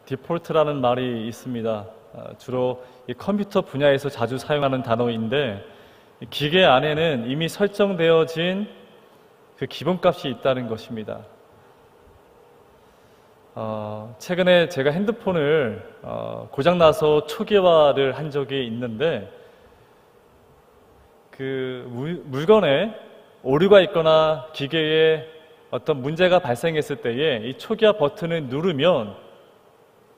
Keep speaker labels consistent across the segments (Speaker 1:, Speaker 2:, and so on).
Speaker 1: 디폴트라는 말이 있습니다. 주로 이 컴퓨터 분야에서 자주 사용하는 단어인데, 기계 안에는 이미 설정되어진 그 기본값이 있다는 것입니다. 최근에 제가 핸드폰을 고장나서 초기화를 한 적이 있는데, 그 물건에 오류가 있거나 기계에 어떤 문제가 발생했을 때에 이 초기화 버튼을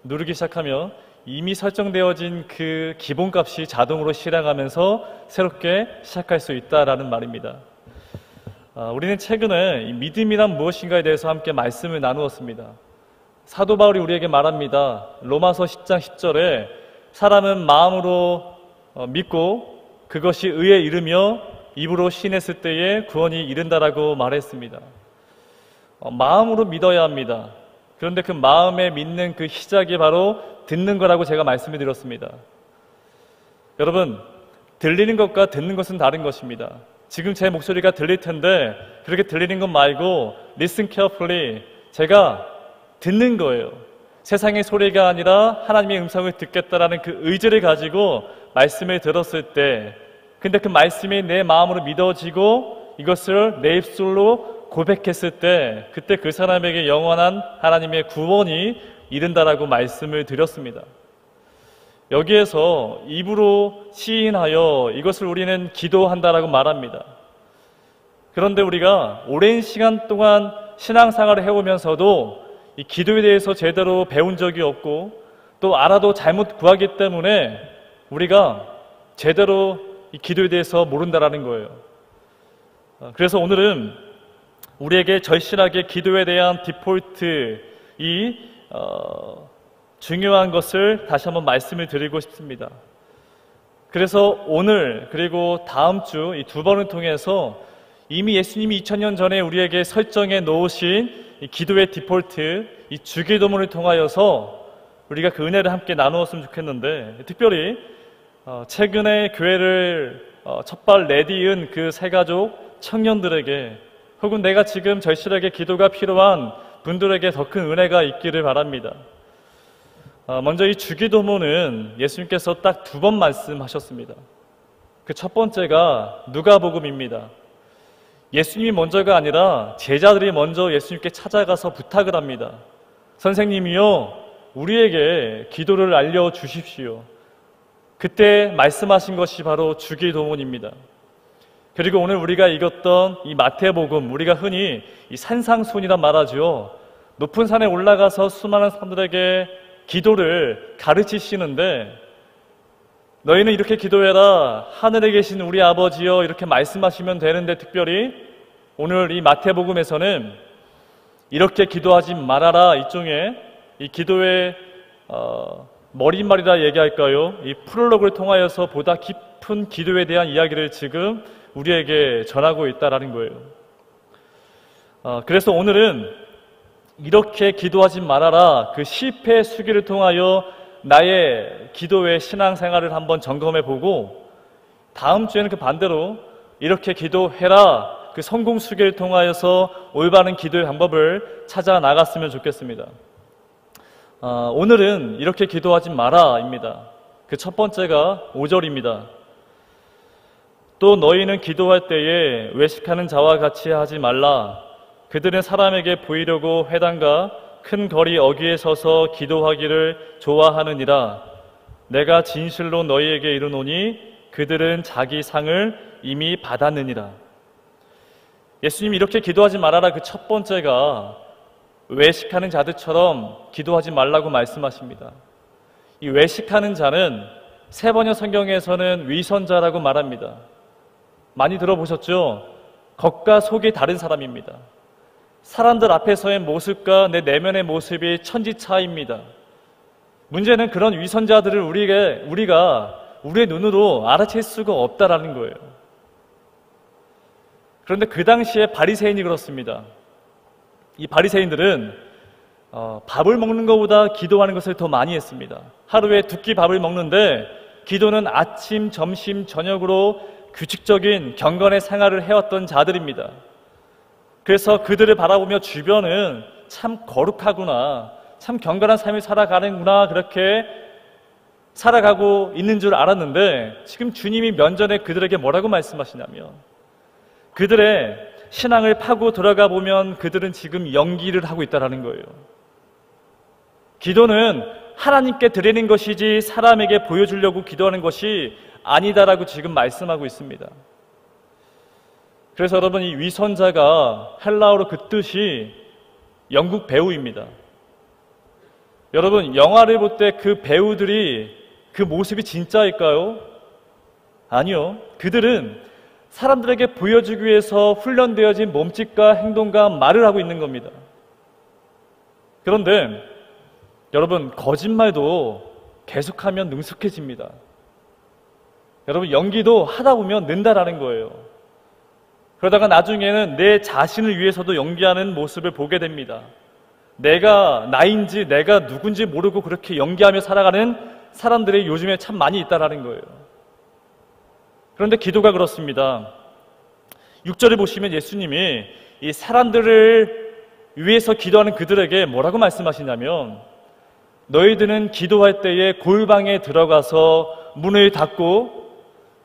Speaker 1: 누르기 시작하면 이미 설정되어진 그 기본값이 자동으로 실행하면서 새롭게 시작할 수 있다라는 말입니다. 우리는 최근에 이 믿음이란 무엇인가에 대해서 함께 말씀을 나누었습니다. 사도 바울이 우리에게 말합니다. 로마서 10장 10절에 사람은 마음으로 믿고 그것이 의에 이르며 입으로 시인했을 때에 구원이 이른다라고 말했습니다. 마음으로 믿어야 합니다. 그런데 그 마음에 믿는 그 시작이 바로 듣는 거라고 제가 말씀을 드렸습니다. 여러분, 들리는 것과 듣는 것은 다른 것입니다. 지금 제 목소리가 들릴 텐데 그렇게 들리는 것 말고 listen carefully, 제가 듣는 거예요. 세상의 소리가 아니라 하나님의 음성을 듣겠다라는 그 의지를 가지고 말씀을 들었을 때, 근데 그 말씀이 내 마음으로 믿어지고 이것을 내 입술로 고백했을 때, 그때 그 사람에게 영원한 하나님의 구원이 이른다라고 말씀을 드렸습니다. 여기에서 입으로 시인하여 이것을 우리는 기도한다라고 말합니다. 그런데 우리가 오랜 시간 동안 신앙생활을 해오면서도 이 기도에 대해서 제대로 배운 적이 없고 또 알아도 잘못 구하기 때문에 우리가 제대로 이 기도에 대해서 모른다라는 거예요. 그래서 오늘은 우리에게 절실하게 기도에 대한 디폴트, 중요한 것을 다시 한번 말씀을 드리고 싶습니다. 그래서 오늘 그리고 다음 주 이 두 번을 통해서 이미 예수님이 2000년 전에 우리에게 설정해 놓으신 이 기도의 디폴트, 이 주기도문을 통하여서 우리가 그 은혜를 함께 나누었으면 좋겠는데, 특별히 최근에 교회를 첫발 내디은 그 새가족 청년들에게, 혹은 내가 지금 절실하게 기도가 필요한 분들에게 더 큰 은혜가 있기를 바랍니다. 먼저 이 주기도문은 예수님께서 딱 두 번 말씀하셨습니다. 그 첫 번째가 누가복음입니다. 예수님이 먼저가 아니라 제자들이 먼저 예수님께 찾아가서 부탁을 합니다. 선생님이요, 우리에게 기도를 알려주십시오. 그때 말씀하신 것이 바로 주기도문입니다. 그리고 오늘 우리가 읽었던 이 마태복음, 우리가 흔히 이 산상순이란 말하죠. 높은 산에 올라가서 수많은 사람들에게 기도를 가르치시는데, 너희는 이렇게 기도해라, 하늘에 계신 우리 아버지여, 이렇게 말씀하시면 되는데, 특별히 오늘 이 마태복음에서는 이렇게 기도하지 말아라, 일종의 이 기도의 머릿말이라 얘기할까요? 이 프롤로그를 통하여서 보다 깊은 기도에 대한 이야기를 지금 우리에게 전하고 있다라는 거예요. 그래서 오늘은 이렇게 기도하지 말아라, 그 실패 수기를 통하여 나의 기도의 신앙생활을 한번 점검해보고, 다음 주에는 그 반대로 이렇게 기도해라, 그 성공 수기를 통하여서 올바른 기도의 방법을 찾아 나갔으면 좋겠습니다. 오늘은 이렇게 기도하지 마라입니다. 그 첫 번째가 5절입니다. 또 너희는 기도할 때에 외식하는 자와 같이 하지 말라. 그들은 사람에게 보이려고 회당과 큰 거리 어귀에 서서 기도하기를 좋아하느니라. 내가 진실로 너희에게 이르노니 그들은 자기 상을 이미 받았느니라. 예수님이 이렇게 기도하지 말아라, 그 첫 번째가 외식하는 자들처럼 기도하지 말라고 말씀하십니다. 이 외식하는 자는 세번역 성경에서는 위선자라고 말합니다. 많이 들어보셨죠? 겉과 속이 다른 사람입니다. 사람들 앞에서의 모습과 내 내면의 모습이 천지차이입니다. 문제는 그런 위선자들을 우리가 우리의 눈으로 알아챌 수가 없다라는 거예요. 그런데 그 당시에 바리새인이 그렇습니다. 이 바리새인들은 밥을 먹는 것보다 기도하는 것을 더 많이 했습니다. 하루에 2끼 밥을 먹는데 기도는 아침, 점심, 저녁으로 규칙적인 경건의 생활을 해왔던 자들입니다. 그래서 그들을 바라보며 주변은 참 거룩하구나, 참 경건한 삶을 살아가는구나, 그렇게 살아가고 있는 줄 알았는데, 지금 주님이 면전에 그들에게 뭐라고 말씀하시냐면, 그들의 신앙을 파고 들어가 보면 그들은 지금 연기를 하고 있다는 거예요. 기도는 하나님께 드리는 것이지 사람에게 보여주려고 기도하는 것이 아니다라고 지금 말씀하고 있습니다. 그래서 여러분, 이 위선자가 헬라어로 그 뜻이 영국 배우입니다. 여러분, 영화를 볼 때 그 배우들이 그 모습이 진짜일까요? 아니요. 그들은 사람들에게 보여주기 위해서 훈련되어진 몸짓과 행동과 말을 하고 있는 겁니다. 그런데 여러분, 거짓말도 계속하면 능숙해집니다. 여러분, 연기도 하다 보면 는다라는 거예요. 그러다가 나중에는 내 자신을 위해서도 연기하는 모습을 보게 됩니다. 내가 나인지 내가 누군지 모르고 그렇게 연기하며 살아가는 사람들이 요즘에 참 많이 있다라는 거예요. 그런데 기도가 그렇습니다. 6절에 보시면 예수님이 이 사람들을 위해서 기도하는 그들에게 뭐라고 말씀하시냐면, 너희들은 기도할 때에 골방에 들어가서 문을 닫고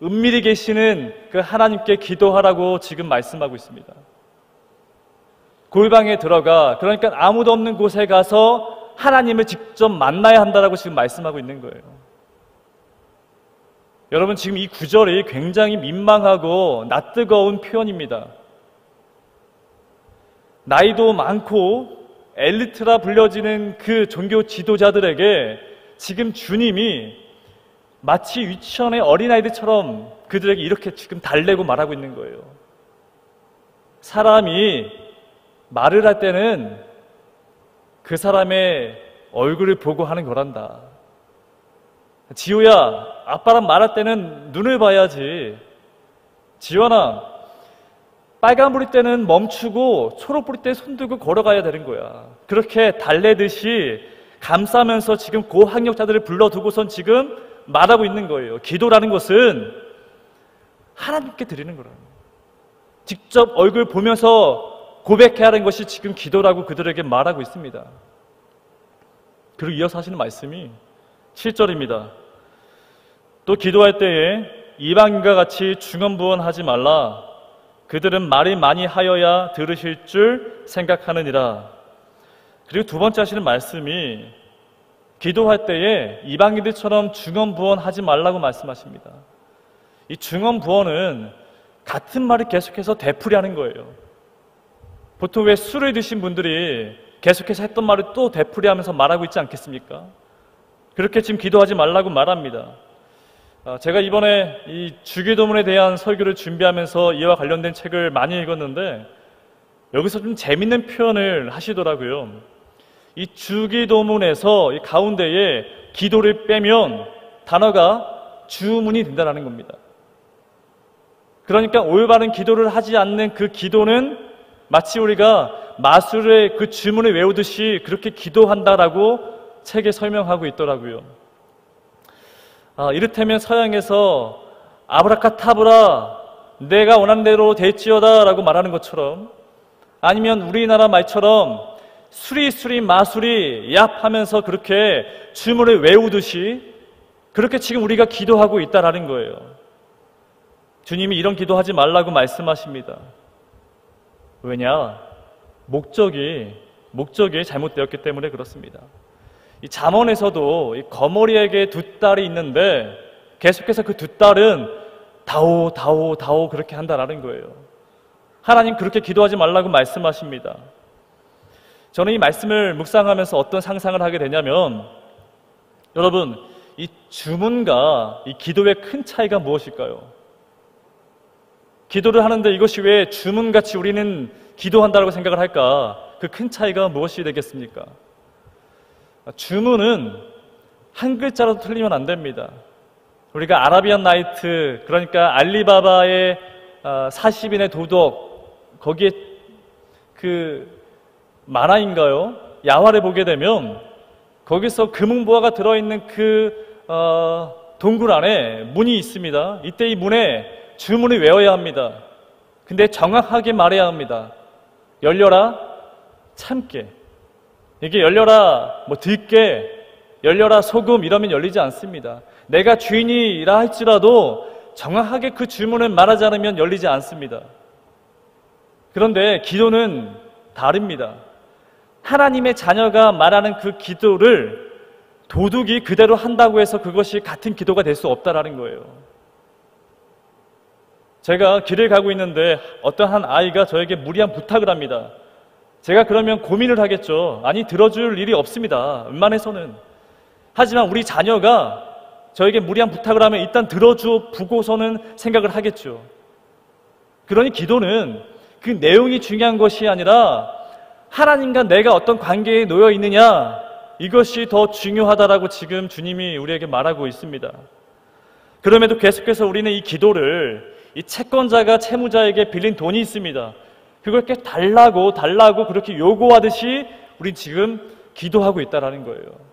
Speaker 1: 은밀히 계시는 그 하나님께 기도하라고 지금 말씀하고 있습니다. 골방에 들어가, 그러니까 아무도 없는 곳에 가서 하나님을 직접 만나야 한다라고 지금 말씀하고 있는 거예요. 여러분, 지금 이 구절이 굉장히 민망하고 낯뜨거운 표현입니다. 나이도 많고 엘리트라 불려지는 그 종교 지도자들에게 지금 주님이 마치 유치원의 어린아이들처럼 그들에게 이렇게 지금 달래고 말하고 있는 거예요. 사람이 말을 할 때는 그 사람의 얼굴을 보고 하는 거란다. 지호야, 아빠랑 말할 때는 눈을 봐야지. 지원아, 빨간불일 때는 멈추고 초록불일 때 손 들고 걸어가야 되는 거야. 그렇게 달래듯이 감싸면서 지금 고학력자들을 불러두고선 지금 말하고 있는 거예요. 기도라는 것은 하나님께 드리는 거라는 거예요. 직접 얼굴 보면서 고백해야 하는 것이 지금 기도라고 그들에게 말하고 있습니다. 그리고 이어서 하시는 말씀이 7절입니다. 또 기도할 때에 이방인과 같이 중언부언하지 말라. 그들은 말이 많이 하여야 들으실 줄 생각하느니라. 그리고 두 번째 하시는 말씀이 기도할 때에 이방인들처럼 중언부언하지 말라고 말씀하십니다. 이 중언부언은 같은 말을 계속해서 되풀이하는 거예요. 보통 왜 술을 드신 분들이 계속해서 했던 말을 또 되풀이하면서 말하고 있지 않겠습니까? 그렇게 지금 기도하지 말라고 말합니다. 제가 이번에 이 주기도문에 대한 설교를 준비하면서 이와 관련된 책을 많이 읽었는데 여기서 좀 재밌는 표현을 하시더라고요. 이 주기도문에서 이 가운데에 기도를 빼면 단어가 주문이 된다는 겁니다. 그러니까 올바른 기도를 하지 않는 그 기도는 마치 우리가 마술의 그 주문을 외우듯이 그렇게 기도한다라고 책에 설명하고 있더라고요. 이를테면 서양에서 아브라카타브라 내가 원하는 대로 될지어다 라고 말하는 것처럼, 아니면 우리나라 말처럼 수리수리 마수리 얍 하면서 그렇게 주문을 외우듯이 그렇게 지금 우리가 기도하고 있다라는 거예요. 주님이 이런 기도하지 말라고 말씀하십니다. 왜냐? 목적이 잘못되었기 때문에 그렇습니다. 이 잠언에서도 이 거머리에게 두 딸이 있는데 계속해서 그 두 딸은 다오 다오 다오 그렇게 한다라는 거예요. 하나님 그렇게 기도하지 말라고 말씀하십니다. 저는 이 말씀을 묵상하면서 어떤 상상을 하게 되냐면, 여러분, 이 주문과 이 기도의 큰 차이가 무엇일까요? 기도를 하는데 이것이 왜 주문같이 우리는 기도한다고 생각을 할까? 그 큰 차이가 무엇이 되겠습니까? 주문은 한 글자라도 틀리면 안 됩니다. 우리가 아라비안 나이트, 그러니까 알리바바의 40인의 도덕, 거기에 그 만화인가요? 야화를 보게 되면 거기서 금은보화가 들어있는 그 동굴 안에 문이 있습니다. 이때 이 문에 주문을 외워야 합니다. 근데 정확하게 말해야 합니다. 열려라, 참게. 이게 열려라 뭐 들깨, 열려라 소금 이러면 열리지 않습니다. 내가 주인이라 할지라도 정확하게 그 주문을 말하지 않으면 열리지 않습니다. 그런데 기도는 다릅니다. 하나님의 자녀가 말하는 그 기도를 도둑이 그대로 한다고 해서 그것이 같은 기도가 될 수 없다라는 거예요. 제가 길을 가고 있는데 어떤 한 아이가 저에게 무리한 부탁을 합니다. 제가 그러면 고민을 하겠죠. 아니, 들어줄 일이 없습니다. 웬만해서는. 하지만 우리 자녀가 저에게 무리한 부탁을 하면 일단 들어줘 보고서는 생각을 하겠죠. 그러니 기도는 그 내용이 중요한 것이 아니라 하나님과 내가 어떤 관계에 놓여 있느냐, 이것이 더 중요하다라고 지금 주님이 우리에게 말하고 있습니다. 그럼에도 계속해서 우리는 이 기도를, 이 채권자가 채무자에게 빌린 돈이 있습니다. 그걸 꽤 달라고 그렇게 요구하듯이 우린 지금 기도하고 있다라는 거예요.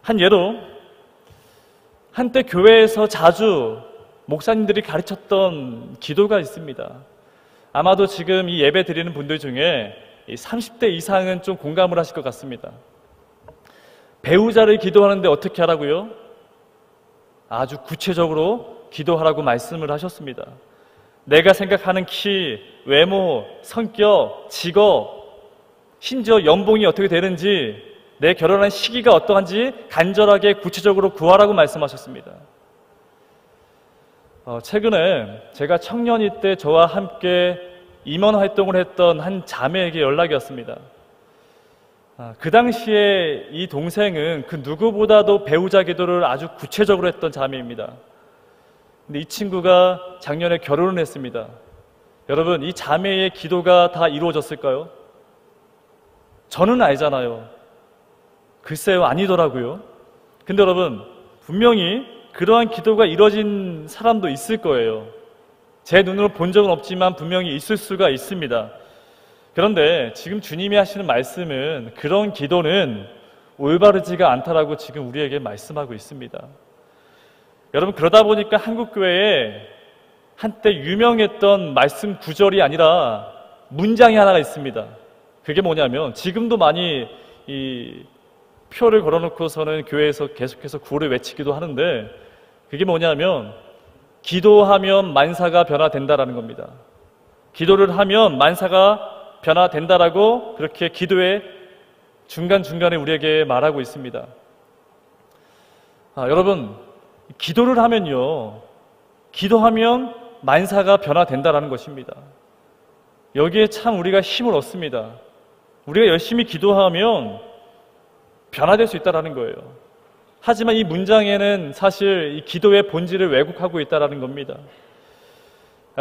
Speaker 1: 한 예로, 한때 교회에서 자주 목사님들이 가르쳤던 기도가 있습니다. 아마도 지금 이 예배 드리는 분들 중에 30대 이상은 좀 공감을 하실 것 같습니다. 배우자를 기도하는데 어떻게 하라고요? 아주 구체적으로 기도하라고 말씀을 하셨습니다. 내가 생각하는 키, 외모, 성격, 직업, 심지어 연봉이 어떻게 되는지, 내 결혼한 시기가 어떠한지 간절하게 구체적으로 구하라고 말씀하셨습니다. 최근에 제가 청년이 때 저와 함께 임원 활동을 했던 한 자매에게 연락이 왔습니다. 그 당시에 이 동생은 그 누구보다도 배우자 기도를 아주 구체적으로 했던 자매입니다. 근데 이 친구가 작년에 결혼을 했습니다. 여러분, 이 자매의 기도가 다 이루어졌을까요? 저는 알잖아요. 글쎄요, 아니더라고요. 근데 여러분, 분명히 그러한 기도가 이루어진 사람도 있을 거예요. 제 눈으로 본 적은 없지만 분명히 있을 수가 있습니다. 그런데 지금 주님이 하시는 말씀은 그런 기도는 올바르지가 않다라고 지금 우리에게 말씀하고 있습니다. 여러분, 그러다 보니까 한국교회에 한때 유명했던 말씀 구절이 아니라 문장이 하나가 있습니다. 그게 뭐냐면, 지금도 많이 이 표를 걸어놓고서는 교회에서 계속해서 구호를 외치기도 하는데, 그게 뭐냐면 기도하면 만사가 변화된다라는 겁니다. 기도를 하면 만사가 변화된다라고 그렇게 기도의 중간중간에 우리에게 말하고 있습니다. 여러분, 기도를 하면요, 기도하면 만사가 변화된다라는 것입니다. 여기에 참 우리가 힘을 얻습니다. 우리가 열심히 기도하면 변화될 수 있다는 거예요. 하지만 이 문장에는 사실 이 기도의 본질을 왜곡하고 있다는 겁니다.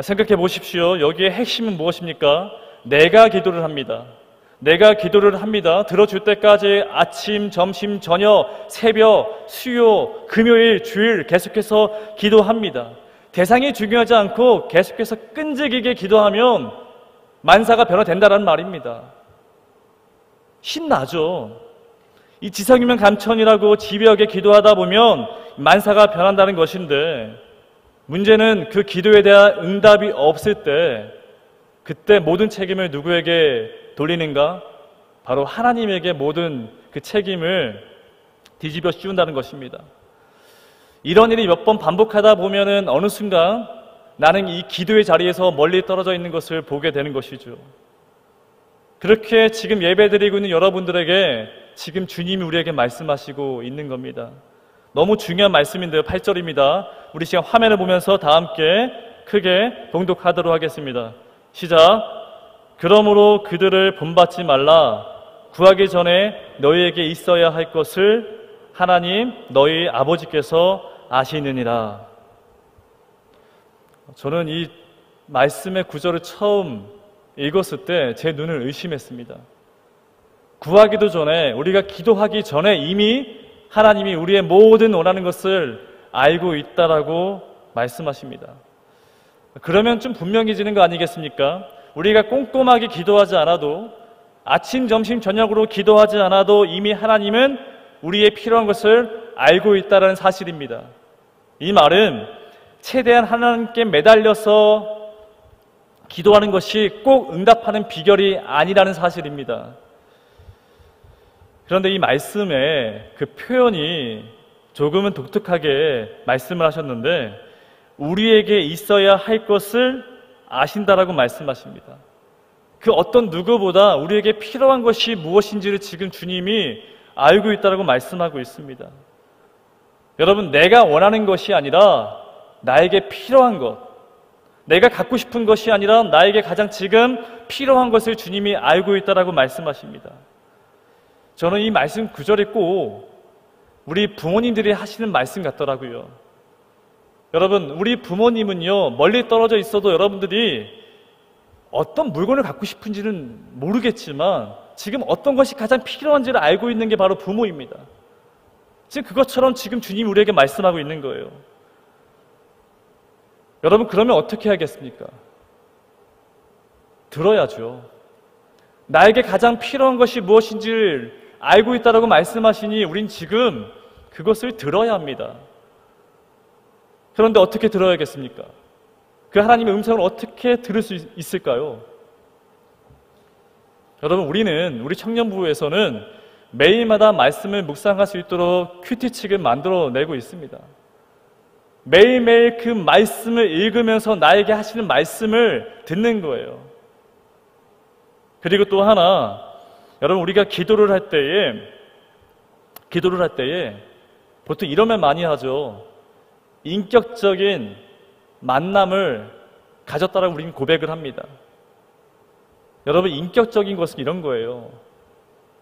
Speaker 1: 생각해 보십시오. 여기에 핵심은 무엇입니까? 내가 기도를 합니다. 내가 기도를 합니다. 들어줄 때까지 아침, 점심, 저녁, 새벽, 수요, 금요일, 주일 계속해서 기도합니다. 대상이 중요하지 않고 계속해서 끈질기게 기도하면 만사가 변화된다는 말입니다. 신나죠? 이 지성이면 감천이라고 집요하게 기도하다 보면 만사가 변한다는 것인데, 문제는 그 기도에 대한 응답이 없을 때, 그때 모든 책임을 누구에게 돌리는가? 바로 하나님에게 모든 그 책임을 뒤집어 씌운다는 것입니다. 이런 일이 몇 번 반복하다 보면은 어느 순간 나는 이 기도의 자리에서 멀리 떨어져 있는 것을 보게 되는 것이죠. 그렇게 지금 예배드리고 있는 여러분들에게 지금 주님이 우리에게 말씀하시고 있는 겁니다. 너무 중요한 말씀인데요. 8절입니다. 우리 시간 화면을 보면서 다 함께 크게 봉독하도록 하겠습니다. 시작. 그러므로 그들을 본받지 말라. 구하기 전에 너희에게 있어야 할 것을 하나님 너희 아버지께서 아시느니라. 저는 이 말씀의 구절을 처음 읽었을 때 제 눈을 의심했습니다. 구하기도 전에, 우리가 기도하기 전에 이미 하나님이 우리의 모든 원하는 것을 알고 있다라고 말씀하십니다. 그러면 좀 분명해지는 거 아니겠습니까? 우리가 꼼꼼하게 기도하지 않아도, 아침, 점심, 저녁으로 기도하지 않아도 이미 하나님은 우리의 필요한 것을 알고 있다는 사실입니다. 이 말은 최대한 하나님께 매달려서 기도하는 것이 꼭 응답하는 비결이 아니라는 사실입니다. 그런데 이 말씀에 그 표현이 조금은 독특하게 말씀을 하셨는데 우리에게 있어야 할 것을 아신다라고 말씀하십니다. 그 어떤 누구보다 우리에게 필요한 것이 무엇인지를 지금 주님이 알고 있다라고 말씀하고 있습니다. 여러분, 내가 원하는 것이 아니라 나에게 필요한 것, 내가 갖고 싶은 것이 아니라 나에게 가장 지금 필요한 것을 주님이 알고 있다라고 말씀하십니다. 저는 이 말씀 구절이 꼭 우리 부모님들이 하시는 말씀 같더라고요. 여러분, 우리 부모님은요, 멀리 떨어져 있어도 여러분들이 어떤 물건을 갖고 싶은지는 모르겠지만 지금 어떤 것이 가장 필요한지를 알고 있는 게 바로 부모입니다. 지금 그것처럼 지금 주님이 우리에게 말씀하고 있는 거예요. 여러분, 그러면 어떻게 하겠습니까? 들어야죠. 나에게 가장 필요한 것이 무엇인지를 알고 있다라고 말씀하시니 우린 지금 그것을 들어야 합니다. 그런데 어떻게 들어야겠습니까? 그 하나님의 음성을 어떻게 들을 수 있을까요? 여러분, 우리 청년부에서는 매일마다 말씀을 묵상할 수 있도록 큐티책을 만들어내고 있습니다. 매일매일 그 말씀을 읽으면서 나에게 하시는 말씀을 듣는 거예요. 그리고 또 하나, 여러분, 우리가 기도를 할 때에 보통 이런 말 많이 하죠. 인격적인 만남을 가졌다라고 우리는 고백을 합니다. 여러분, 인격적인 것은 이런 거예요.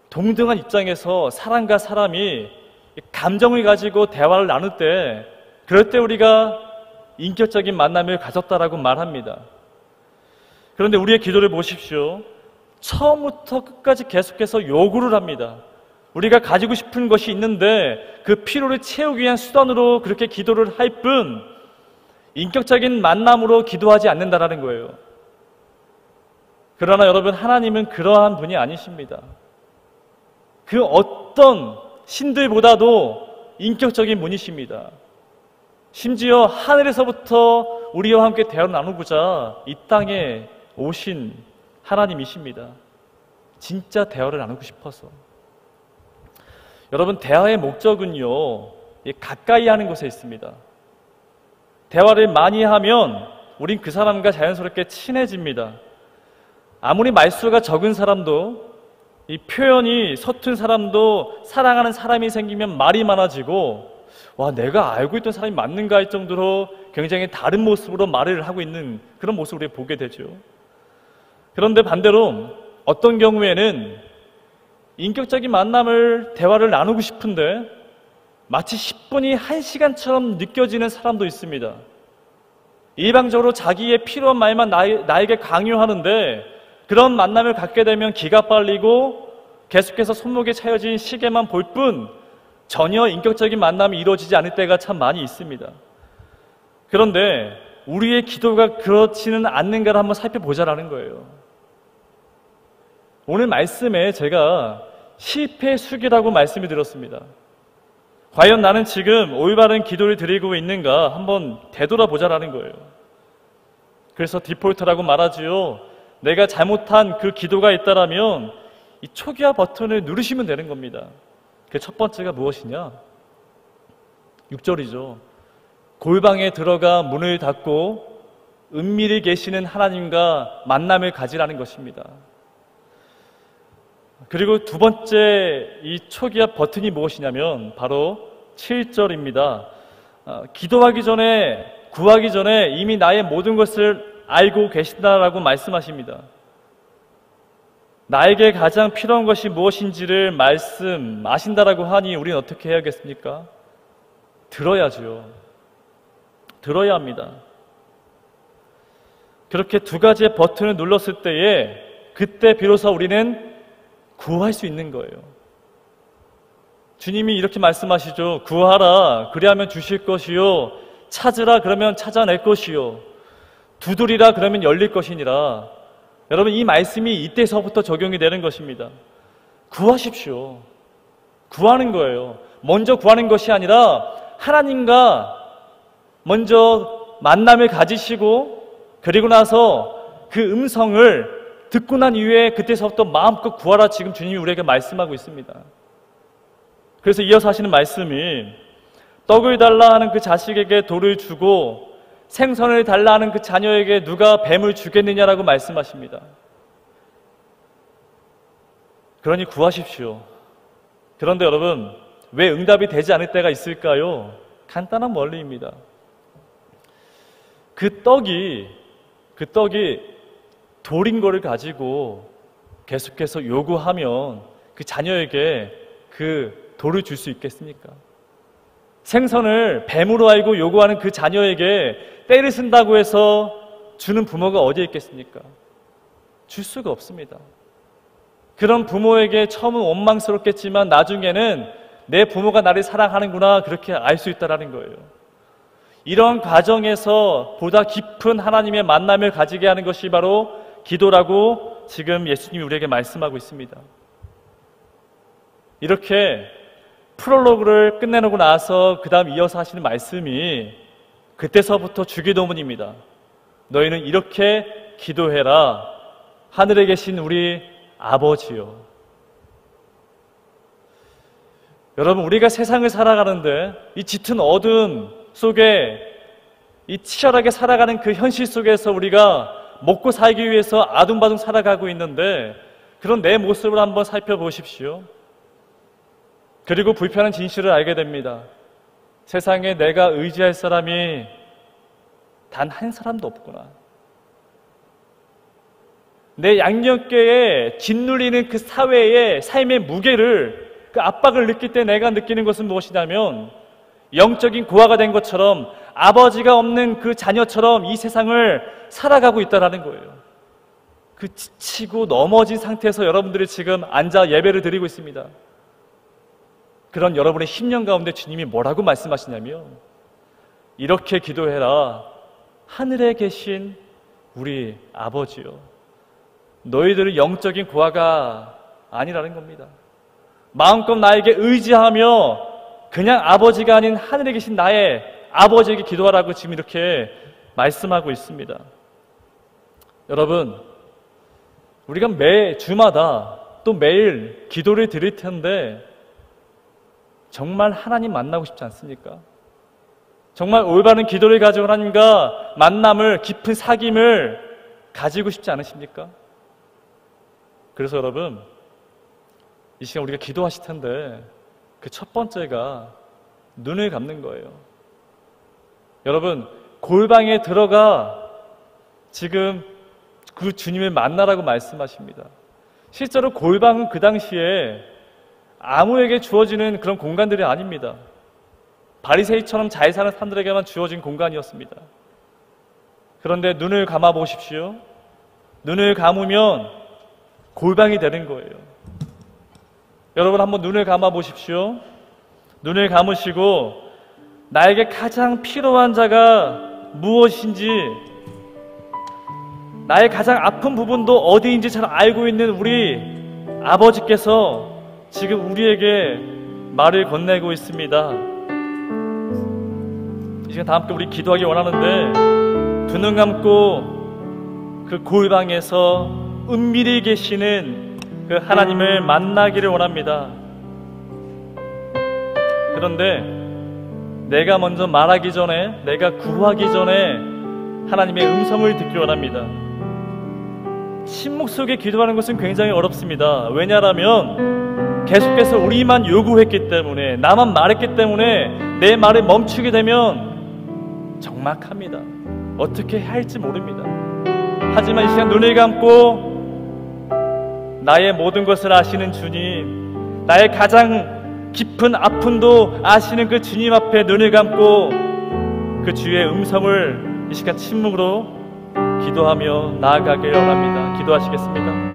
Speaker 1: 동등한 입장에서 사람과 사람이 감정을 가지고 대화를 나눌 때, 그럴 때 우리가 인격적인 만남을 가졌다라고 말합니다. 그런데 우리의 기도를 보십시오. 처음부터 끝까지 계속해서 요구를 합니다. 우리가 가지고 싶은 것이 있는데 그 필요를 채우기 위한 수단으로 그렇게 기도를 할 뿐 인격적인 만남으로 기도하지 않는다라는 거예요. 그러나 여러분, 하나님은 그러한 분이 아니십니다. 그 어떤 신들보다도 인격적인 분이십니다. 심지어 하늘에서부터 우리와 함께 대화를 나누고자 이 땅에 오신 하나님이십니다. 진짜 대화를 나누고 싶어서. 여러분, 대화의 목적은요, 가까이 하는 것에 있습니다. 대화를 많이 하면 우린 그 사람과 자연스럽게 친해집니다. 아무리 말수가 적은 사람도, 이 표현이 서툰 사람도 사랑하는 사람이 생기면 말이 많아지고, 와, 내가 알고 있던 사람이 맞는가 할 정도로 굉장히 다른 모습으로 말을 하고 있는 그런 모습을 우리가 보게 되죠. 그런데 반대로 어떤 경우에는 인격적인 대화를 나누고 싶은데 마치 10분이 1시간처럼 느껴지는 사람도 있습니다. 일방적으로 자기의 필요한 말만 나에게 강요하는데 그런 만남을 갖게 되면 기가 빨리고 계속해서 손목에 차여진 시계만 볼 뿐 전혀 인격적인 만남이 이루어지지 않을 때가 참 많이 있습니다. 그런데 우리의 기도가 그렇지는 않는가를 한번 살펴보자라는 거예요. 오늘 말씀에 제가 실패의 수기라고 말씀을 드렸습니다. 과연 나는 지금 올바른 기도를 드리고 있는가 한번 되돌아보자라는 거예요. 그래서 디폴트라고 말하지요. 내가 잘못한 그 기도가 있다라면 이 초기화 버튼을 누르시면 되는 겁니다. 그 첫 번째가 무엇이냐? 6절이죠. 골방에 들어가 문을 닫고 은밀히 계시는 하나님과 만남을 가지라는 것입니다. 그리고 두 번째 이 초기화 버튼이 무엇이냐면 바로 7절입니다. 기도하기 전에, 구하기 전에 이미 나의 모든 것을 알고 계신다라고 말씀하십니다. 나에게 가장 필요한 것이 무엇인지를 말씀하신다라고 하니 우리는 어떻게 해야겠습니까? 들어야죠. 들어야 합니다. 그렇게 두 가지의 버튼을 눌렀을 때에 그때 비로소 우리는 구할 수 있는 거예요. 주님이 이렇게 말씀하시죠. 구하라, 그리하면 주실 것이요. 찾으라, 그러면 찾아낼 것이요. 두드리라, 그러면 열릴 것이니라. 여러분, 이 말씀이 이때서부터 적용이 되는 것입니다. 구하십시오. 구하는 거예요. 먼저 구하는 것이 아니라 하나님과 먼저 만남을 가지시고 그리고 나서 그 음성을 듣고 난 이후에 그때서부터 마음껏 구하라 지금 주님이 우리에게 말씀하고 있습니다. 그래서 이어서 하시는 말씀이 떡을 달라 하는 그 자식에게 돌을 주고 생선을 달라 하는 그 자녀에게 누가 뱀을 주겠느냐라고 말씀하십니다. 그러니 구하십시오. 그런데 여러분, 왜 응답이 되지 않을 때가 있을까요? 간단한 원리입니다. 그 떡이 돌인 거를 가지고 계속해서 요구하면 그 자녀에게 그 돌을 줄 수 있겠습니까? 생선을 뱀으로 알고 요구하는 그 자녀에게 때를 쓴다고 해서 주는 부모가 어디에 있겠습니까? 줄 수가 없습니다. 그런 부모에게 처음은 원망스럽겠지만 나중에는 내 부모가 나를 사랑하는구나 그렇게 알 수 있다는 거예요. 이런 과정에서 보다 깊은 하나님의 만남을 가지게 하는 것이 바로 기도라고 지금 예수님이 우리에게 말씀하고 있습니다. 이렇게 프롤로그를 끝내놓고 나서 그 다음 이어서 하시는 말씀이 그때서부터 주기도문입니다. 너희는 이렇게 기도해라. 하늘에 계신 우리 아버지요. 여러분, 우리가 세상을 살아가는데 이 짙은 어둠 속에 이 치열하게 살아가는 그 현실 속에서 우리가 먹고 살기 위해서 아둥바둥 살아가고 있는데 그런 내 모습을 한번 살펴보십시오. 그리고 불편한 진실을 알게 됩니다. 세상에 내가 의지할 사람이 단 한 사람도 없구나. 내 양육계에 짓눌리는 그 사회의 삶의 무게를, 그 압박을 느낄 때 내가 느끼는 것은 무엇이냐면 영적인 고아가 된 것처럼 아버지가 없는 그 자녀처럼 이 세상을 살아가고 있다는 거예요. 그 지치고 넘어진 상태에서 여러분들이 지금 앉아 예배를 드리고 있습니다. 그런 여러분의 심령 가운데 주님이 뭐라고 말씀하시냐면 이렇게 기도해라. 하늘에 계신 우리 아버지요. 너희들은 영적인 고아가 아니라는 겁니다. 마음껏 나에게 의지하며 그냥 아버지가 아닌 하늘에 계신 나의 아버지에게 기도하라고 지금 이렇게 말씀하고 있습니다. 여러분, 우리가 매 주마다 또 매일 기도를 드릴 텐데 정말 하나님 만나고 싶지 않습니까? 정말 올바른 기도를 가지고 하나님과 만남을, 깊은 사귐을 가지고 싶지 않으십니까? 그래서 여러분, 이 시간 우리가 기도하실 텐데 그 첫 번째가 눈을 감는 거예요. 여러분, 골방에 들어가 지금 그 주님을 만나라고 말씀하십니다. 실제로 골방은 그 당시에 아무에게 주어지는 그런 공간들이 아닙니다. 바리새인처럼 잘 사는 사람들에게만 주어진 공간이었습니다. 그런데 눈을 감아 보십시오. 눈을 감으면 골방이 되는 거예요. 여러분, 한번 눈을 감아 보십시오. 눈을 감으시고 나에게 가장 필요한 자가 무엇인지, 나의 가장 아픈 부분도 어디인지 잘 알고 있는 우리 아버지께서 지금 우리에게 말을 건네고 있습니다. 이 시간 다 함께 우리 기도하기 원하는데 두 눈 감고 그 골방에서 은밀히 계시는 그 하나님을 만나기를 원합니다. 그런데 내가 먼저 말하기 전에, 내가 구하기 전에 하나님의 음성을 듣기 원합니다. 침묵 속에 기도하는 것은 굉장히 어렵습니다. 왜냐하면 계속해서 우리만 요구했기 때문에, 나만 말했기 때문에 내 말을 멈추게 되면 적막합니다. 어떻게 해야 할지 모릅니다. 하지만 이 시간 눈을 감고 나의 모든 것을 아시는 주님, 나의 가장 깊은 아픔도 아시는 그 주님 앞에 눈을 감고 그 주의 음성을 이 시간 침묵으로 기도하며 나아가길 원합니다. 기도하시겠습니다.